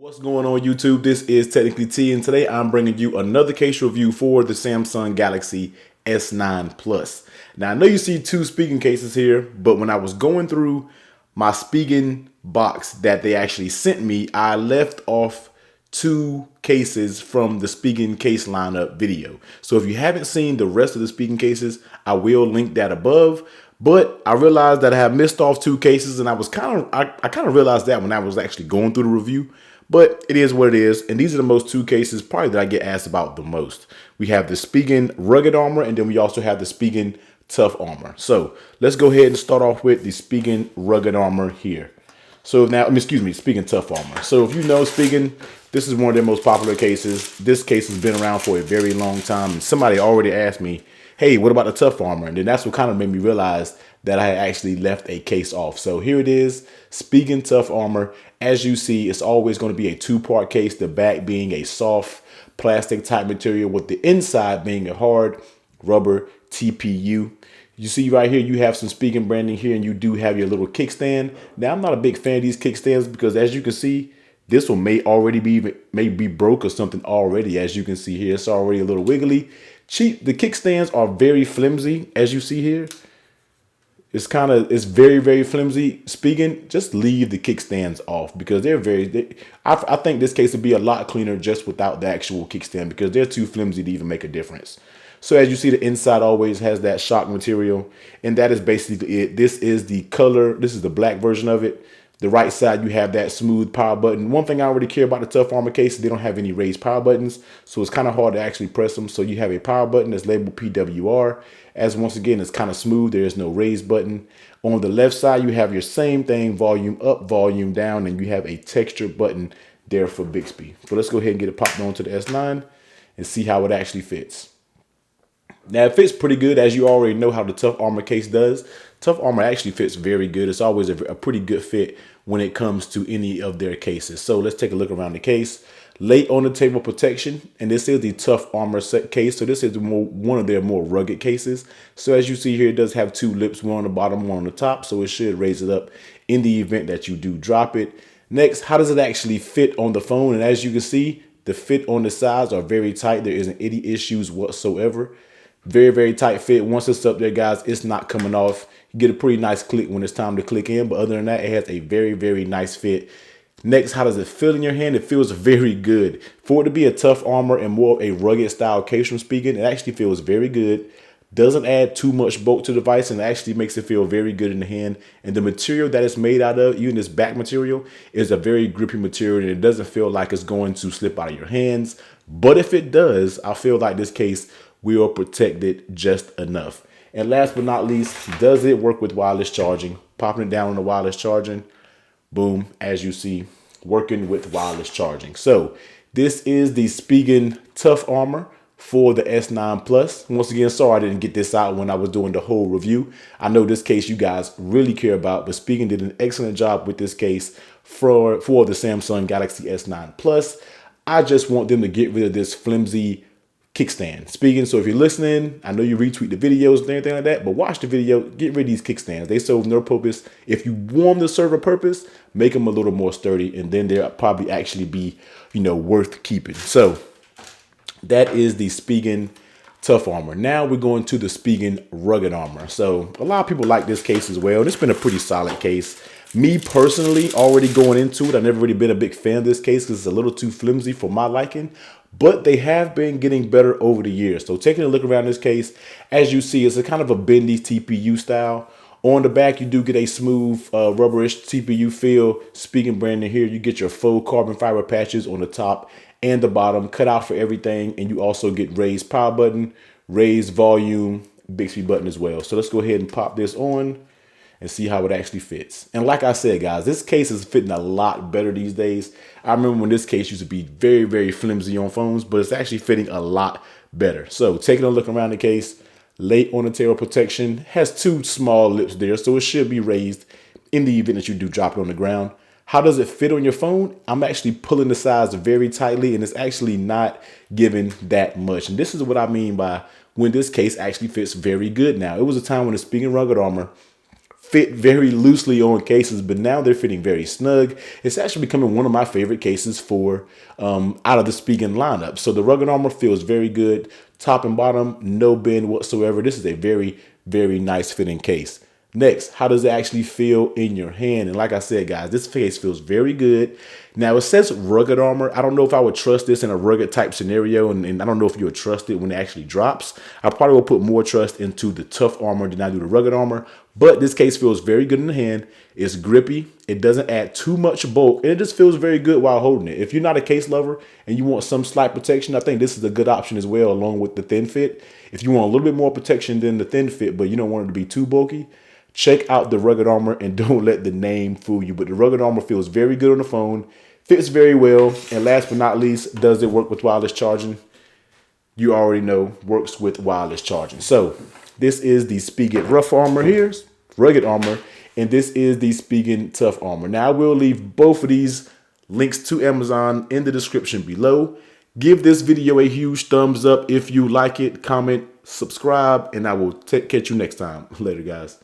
What's going on YouTube? This is TechnicallyTee, and today I'm bringing you another case review for the Samsung Galaxy S9 Plus. Now I know you see two Spigen cases here, but when I was going through my Spigen box that they actually sent me, I left off two cases from the Spigen case lineup video. So if you haven't seen the rest of the Spigen cases, I will link that above. But I realized that I had missed off two cases, and I kind of realized that when I was actually going through the review. But it is what it is, and these are the most two cases probably that I get asked about the most. We have the Spigen Rugged Armor, and then we also have the Spigen Tough Armor. So let's go ahead and start off with the Spigen Rugged Armor here. So now, Spigen Tough Armor. So if you know Spigen, this is one of their most popular cases. This case has been around for a very long time, and somebody already asked me, hey, what about the Tough Armor? And then that's what kind of made me realize that I had actually left a case off. So here it is, Spigen Tough Armor. As you see, it's always going to be a two-part case, the back being a soft plastic type material with the inside being a hard rubber TPU. You see right here, you have some Spigen branding here, and you do have your little kickstand. Now, I'm not a big fan of these kickstands because, as you can see, this one may be broke or something already. As you can see here, it's already a little wiggly. The kickstands are very flimsy, as you see here. It's very, very flimsy. Spigen, just leave the kickstands off because I think this case would be a lot cleaner just without the actual kickstand because they're too flimsy to even make a difference. So as you see, the inside always has that shock material, and that is basically it. This is the color. This is the black version of it. The right side, you have that smooth power button. One thing I already care about the Tough Armor case is they don't have any raised power buttons, so it's kind of hard to actually press them. So you have a power button that's labeled PWR. As once again, it's kind of smooth. There is no raised button. On the left side, you have your same thing, volume up, volume down, and you have a texture button there for Bixby. So let's go ahead and get it popped onto the S9 and see how it actually fits. Now, it fits pretty good, as you already know how the Tough Armor case does. Tough Armor actually fits very good. It's always a pretty good fit when it comes to any of their cases. So let's take a look around the case. Late on the table protection, and this is the Tough Armor set case. So this is one of their more rugged cases. So as you see here, it does have two lips, one on the bottom, one on the top. So it should raise it up in the event that you do drop it. Next, how does it actually fit on the phone? And as you can see, the fit on the sides are very tight. There isn't any issues whatsoever. Very, very tight fit. Once it's up there, guys, it's not coming off. You get a pretty nice click when it's time to click in. But other than that, it has a very, very nice fit. Next, how does it feel in your hand? It feels very good. For it to be a Tough Armor and more of a rugged style case from Spigen, it actually feels very good. Doesn't add too much bulk to the device and actually makes it feel very good in the hand. And the material that it's made out of, even this back material, is a very grippy material, and it doesn't feel like it's going to slip out of your hands. But if it does, I feel like this case will protect it just enough. And last but not least, does it work with wireless charging? Popping it down on the wireless charging, boom, as you see, working with wireless charging. So this is the Spigen Tough Armor for the S9 Plus. Once again, sorry I didn't get this out when I was doing the whole review. I know this case you guys really care about, but Spigen did an excellent job with this case for the Samsung Galaxy S9 Plus. I just want them to get rid of this flimsy kickstand. Spigen, so if you're listening, I know you retweet the videos and everything like that, but watch the video, get rid of these kickstands. They serve no purpose. If you want them to serve a purpose, make them a little more sturdy, and then they'll probably actually be, worth keeping. So that is the Spigen Tough Armor. Now we're going to the Spigen Rugged Armor. So a lot of people like this case as well. It's been a pretty solid case. Me personally, already going into it, I've never really been a big fan of this case because it's a little too flimsy for my liking. But they have been getting better over the years. So taking a look around this case, as you see, it's a kind of a bendy TPU style. On the back, you do get a smooth rubberish TPU feel. Spigen branding here, you get your faux carbon fiber patches on the top and the bottom, cut out for everything. And you also get raised power button, raised volume, Bixby button as well. So let's go ahead and pop this on and see how it actually fits. And like I said, guys, this case is fitting a lot better these days. I remember when this case used to be very, very flimsy on phones, but it's actually fitting a lot better. So taking a look around the case, late on the tail protection, has two small lips there, so it should be raised in the event that you do drop it on the ground. How does it fit on your phone? I'm actually pulling the sides very tightly, and it's actually not giving that much. And this is what I mean by when this case actually fits very good now. It was a time when the Spigen Rugged Armor fit very loosely on cases, but now they're fitting very snug. It's actually becoming one of my favorite cases for out of the Spigen lineup. So the rugged armor feels very good, top and bottom, no bend whatsoever. This is a very, very nice fitting case. Next, how does it actually feel in your hand? And like I said, guys, this case feels very good. Now, it says rugged armor. I don't know if I would trust this in a rugged type scenario, and I don't know if you would trust it when it actually drops. I probably will put more trust into the tough armor than I do the rugged armor, but this case feels very good in the hand. It's grippy. It doesn't add too much bulk, and it just feels very good while holding it. If you're not a case lover and you want some slight protection, I think this is a good option as well, along with the thin fit. If you want a little bit more protection than the thin fit, but you don't want it to be too bulky, check out the rugged armor and don't let the name fool you. But the rugged armor feels very good on the phone, fits very well, and last but not least, does it work with wireless charging? You already know, works with wireless charging. So this is the Spigen rough armor here, rugged armor, and this is the Spigen tough armor. Now I will leave both of these links to Amazon in the description below. Give this video a huge thumbs up if you like it, comment, subscribe, and I will catch you next time. Later, guys.